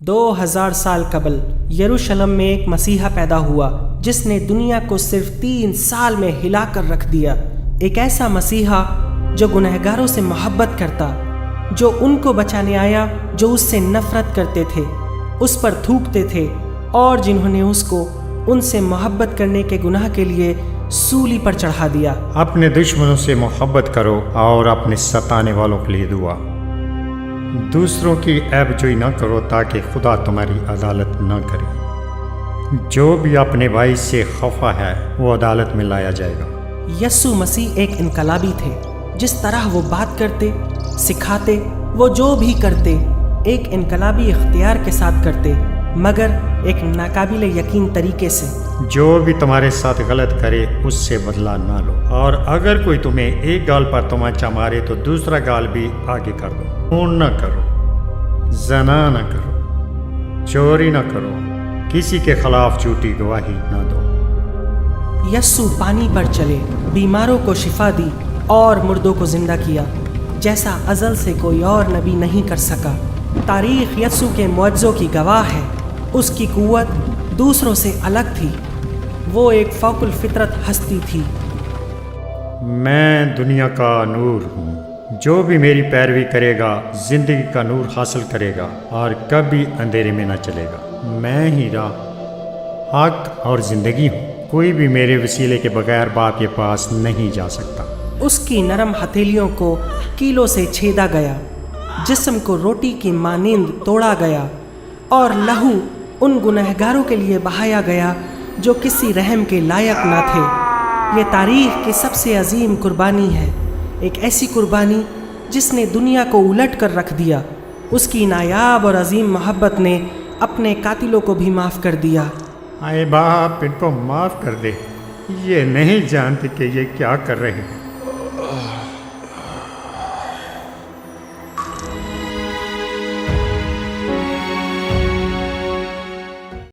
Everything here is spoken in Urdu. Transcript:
2000 سال قبل یروشلم میں ایک مسیحا پیدا ہوا جس نے دنیا کو صرف 3 سال میں ہلا کر رکھ دیا۔ ایک ایسا مسیحا جو گنہگاروں سے محبت کرتا، جو ان کو بچانے آیا جو اس سے نفرت کرتے تھے، اس پر تھوکتے تھے، اور جنہوں نے اس کو ان سے محبت کرنے کے گناہ کے لیے سولی پر چڑھا دیا۔ اپنے دشمنوں سے محبت کرو اور اپنے ستانے والوں کے لیے دعا۔ دوسروں کی عیب جوئی نہ کرو تاکہ خدا تمہاری عدالت نہ کرے۔ جو بھی اپنے بھائی سے خفا ہے وہ عدالت میں لایا جائے گا۔ یسوع مسیح ایک انقلابی تھے۔ جس طرح وہ بات کرتے، سکھاتے، وہ جو بھی کرتے ایک انقلابی اختیار کے ساتھ کرتے، مگر ایک ناقابل یقین طریقے سے۔ جو بھی تمہارے ساتھ غلط کرے اس سے بدلہ نہ لو، اور اگر کوئی تمہیں ایک گال پر تماچا مارے تو دوسرا گال بھی آگے کر دو۔ خون نہ کرو، زنا نہ کرو، چوری نہ کرو، کسی کے خلاف جھوٹی گواہی نہ دو۔ یسوع پانی پر چلے، بیماروں کو شفا دی اور مردوں کو زندہ کیا، جیسا ازل سے کوئی اور نبی نہیں کر سکا۔ تاریخ یسوع کے معجزوں کی گواہ ہے۔ اس کی قوت دوسروں سے الگ تھی۔ وہ ایک فوق الفطرت ہستی تھی۔ میں دنیا کا نور ہوں، جو بھی میری پیروی کرے گا زندگی کا نور حاصل کرے گا اور کبھی اندھیرے میں نہ چلے گا۔ میں ہی راہ، حق اور زندگی ہوں۔ کوئی بھی میرے وسیلے کے بغیر باپ کے پاس نہیں جا سکتا۔ اس کی نرم ہتھیلیوں کو کیلوں سے چھیدا گیا، جسم کو روٹی کی مانند توڑا گیا، اور لہو ان گنہگاروں کے لیے بہایا گیا جو کسی رحم کے لائق نہ تھے۔ یہ تاریخ کی سب سے عظیم قربانی ہے، ایک ایسی قربانی جس نے دنیا کو الٹ کر رکھ دیا۔ اس کی نایاب اور عظیم محبت نے اپنے قاتلوں کو بھی معاف کر دیا۔ اے باپ، ان کو معاف کر دے، یہ نہیں جانتے کہ یہ کیا کر رہے ہیں۔